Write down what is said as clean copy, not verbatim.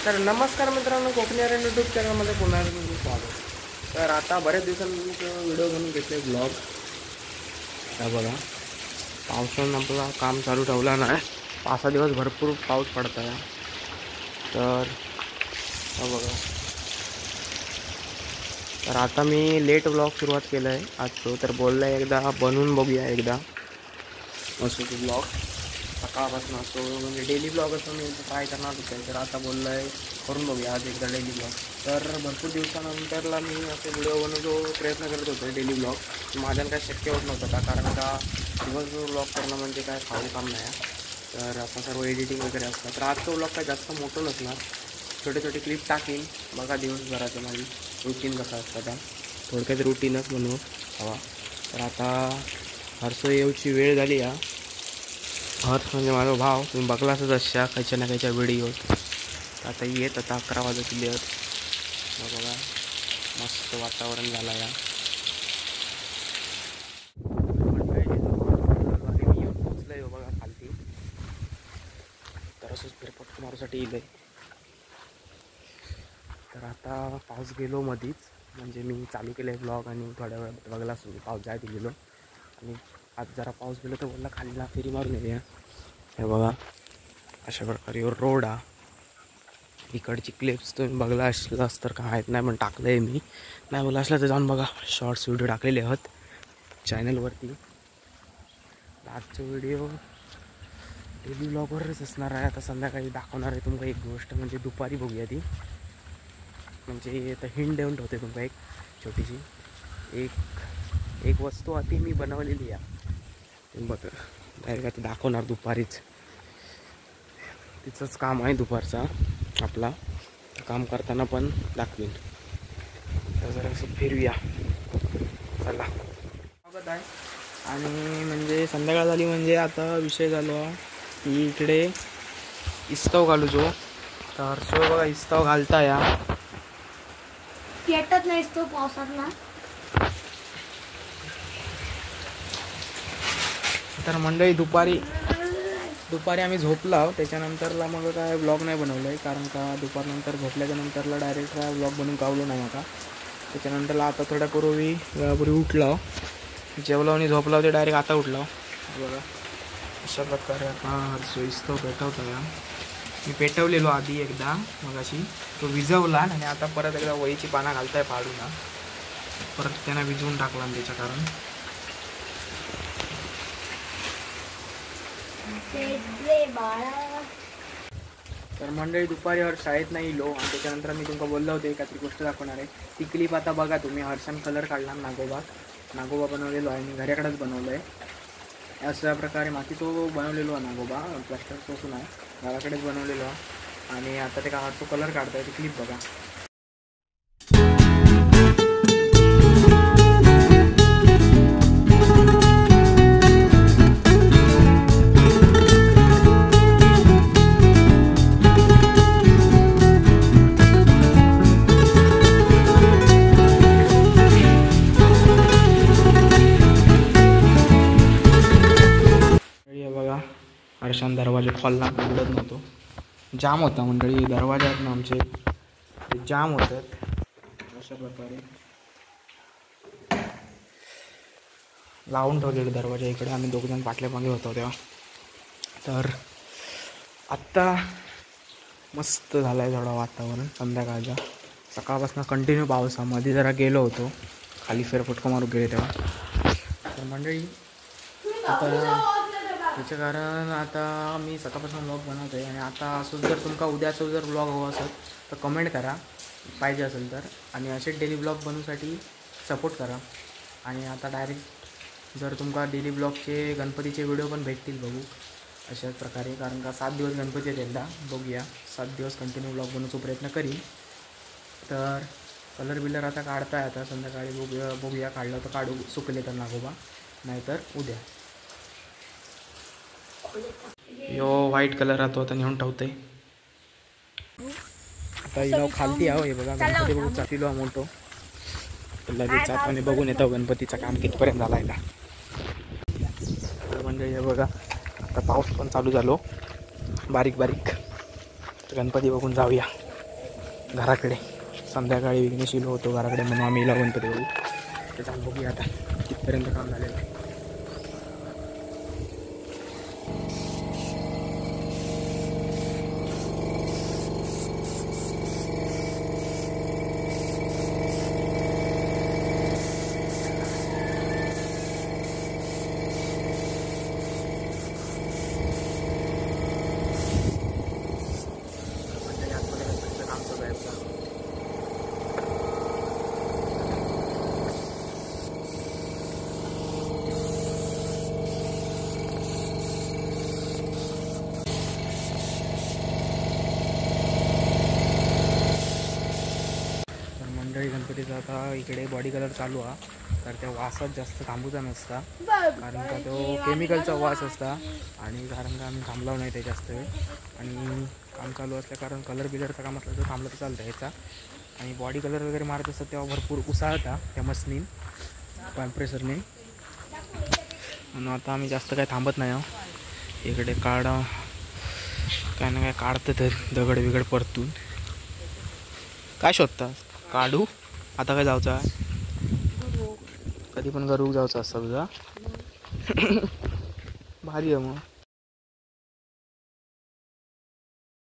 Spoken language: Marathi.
तर नमस्कार मित्रांनो, कोकणी आर्यन यूट्यूब चॅनलमध्ये पुन्हा एकदा स्वागत. तर आता बऱ्याच दिवसांनंतर व्हिडिओ बनवून घेतले ब्लॉग. हा बघा, पावसानं आपला काम चालू ठेवला नाही. 5-6 दिवस भरपूर पाऊस पडत आहे. तर हा बघा, तर आता मी लेट ब्लॉग सुरुवात केलं आहे आजचं. तर बोललं आहे एकदा बनवून बघूया एकदा असं तो ब्लॉग सकाळपासून असतो, म्हणजे डेली ब्लॉग असतो. मी ट्राय करणार होतो, तर आता बोललं आहे करून बघूया आज एकदा डेली ब्लॉग. तर भरपूर दिवसानंतरला मी असे व्हिडिओ बनवतो प्रयत्न करत होतो डेली ब्लॉग. माझ्यानं काय शक्य होत नव्हतं का, कारण का दिवसभर ब्लॉग करणं म्हणजे काय फावलं काम नाही. तर आता सर्व एडिटिंग वगैरे असतं. तर आजचं ब्लॉग काय जास्त मोठं नसणार, छोटे छोटे क्लिप टाकीन. बघा दिवसभराचं माझी रुटीन कसं असतं. आता थोडक्यात रुटीनच बनवू हवा. तर आता हर्षो येऊची वेळ झाली. हर्ष म्हणजे माझा भाव, तुम्ही बघलाच अशा खायच्या ना खायच्या व्हिडिओ. आता येत आता 11 वाजत लेअर. बघा मस्त वातावरण झालं या. मी येऊन पोचलोय बघा खालती. तर असंच फेरफटका मारूसाठी येईल. तर आता पाऊस गेलो मधीच, म्हणजे मी चालू केलं आहे ब्लॉग आणि थोड्या वेळात बघला पाऊस जायत गेलो. आणि आज जरा पाऊस गेलो तर बोलला खालीला फेरी मारून येऊया. हे बघा अशा प्रकारे रोड हा. इकडची क्लिप्स तुम्ही बघला असलास तर काय आहेत नाही पण टाकलं आहे मी. नाही बोला असलं तर जाऊन बघा, शॉर्ट्स व्हिडिओ टाकलेले आहेत चॅनलवरती. आजचं व्हिडिओ डेली ब्लॉगवरच असणार आहे. आता संध्याकाळी दाखवणार आहे तुमका एक गोष्ट, म्हणजे दुपारी बघूया ती. म्हणजे आता हिंट देऊन ठेवते तुमका एक छोटीशी. एक वस्तू आधी मी बनवलेली आहे, बघ डायरेक्ट आता दाखवणार दुपारीच. तिचंच काम आहे दुपारचा आपला, काम करताना पण दाखवीन. तर जरा असं फिरूया चला. स्वागत आहे. आणि म्हणजे संध्याकाळ झाली म्हणजे आता विषय झालो की इकडे इस्तव घालू जो. तर सो बघा इस्तव घालता या पेटत नाही तो पावसातला. तर मंडळी दुपारी आम्ही झोपलो. त्याच्यानंतरला मग काय ब्लॉग नाही बनवलं आहे, कारण का दुपारनंतर झोपल्याच्या नंतरला डायरेक्ट काय ब्लॉग बनवून गावलो नाही आता. त्याच्यानंतरला आता थोड्यापूर्वी उठलो, जेवलो आणि झोपलो ते डायरेक्ट आता उठलो. बघा अशा प्रकारे आता सोयीस्तो पेटवतो या. मी पेटवलेलो आधी एकदा मगाशी, तो विझवला आणि आता परत एकदा वहीची पानं घालताय फाडून. परत त्यांना विझवून टाकला त्याच्या कारण. तर मंडळी दुपारी हर्ष शाळेत नाही इलो, आणि त्याच्यानंतर मी तुमका बोललो होते काहीतरी गोष्ट दाखवणार आहे. ती क्लिप आता बघा तुम्ही. हर्षान कलर काढला नागोबा बनवलेलो आहे. मी घराकडेच बनवलं आहे. अशा प्रकारे मातीचो बनवलेलो आहे नागोबा, प्लास्टर पासून आहे, घराकडेच बनवलेलो आहे. आणि आता ते का तो कलर काढताय, ती क्लिप बघा. हर्षान दरवाजा खोलला, उघडत नव्हतो, जाम होता मंडळी. दरवाजा आहेत ना आमचे ते जाम होतात. अशा प्रकारे लावून ठेवलेले दरवाजा इकडे. आम्ही दोघजण पाटल्या मागे होतो तेव्हा. तर आत्ता मस्त झालं आहे थोडं वातावरण संध्याकाळचा. सकाळपासून कंटिन्यू पावसामध्ये जरा गेलो होतो खाली, फेरफटका मारू गेले तेव्हा. तर मंडळी आता त्याचं कारण आता मी सकाळपासून ब्लॉग बनवतो आहे. आणि आता असं जर तुमका उद्याचं जर ब्लॉग हवं असेल तर कमेंट करा पाहिजे असेल तर. आणि असे डेली ब्लॉग बनवण्यासाठी सपोर्ट करा. आणि आता डायरेक्ट जर तुमका डेली ब्लॉगचे गणपतीचे व्हिडिओ पण भेटतील बघू अशाच प्रकारे. कारण का 7 दिवस गणपती आहेत एकदा, बघूया 7 दिवस कंटिन्यू ब्लॉग बनवण्याचा प्रयत्न करीन. तर कलर आता काढताय, आता संध्याकाळी बघूया काढलं तर काढू, सुकले तर नागोबा, नाहीतर उद्या. यो व्हाईट कलर राहतो आता नेऊन ठेवतोय. आता इला खालती आहो. हे बघा गणपती बघू चाललो मोठो. लगेच जाताना बघून येतो गणपतीचं काम कितपर्यंत झाला आहे. म्हणजे हे बघा आता पाऊस पण चालू झालो बारीक बारीक. गणपती बघून जाऊया. घराकडे. संध्याकाळी विघ्नेश येलो होतो घराकडे म्हणून आम्ही इला गणपती बघू. ते जाऊन बघूया आता कितपर्यंत काम झालेलं आहे. गणपतीचा आता इकडे बॉडी कलर चालू आहे तर त्या वासात जास्त थांबूचा नसता कारण का तो केमिकलचा वास असता आणि कारण का आम्ही थांबलो नाही ते जास्त वेळ आणि काम चालू असल्या कारण कलर बिलरचं काम असलं तर थांबलं तर चालतं ह्याचा. आणि बॉडी कलर वगैरे मारत असतात तेव्हा भरपूर उसाळता त्या मशनी कॉम्प्रेसरने म्हणून आता आम्ही जास्त काय थांबत नाही आहोत. इकडे काय ना काय काढतं तर दगड बिगड परतून काय शोधता काढू. आता काय जायचं आहे कधी पण गरूक जायचं असतं तुझा भारी आहे मग.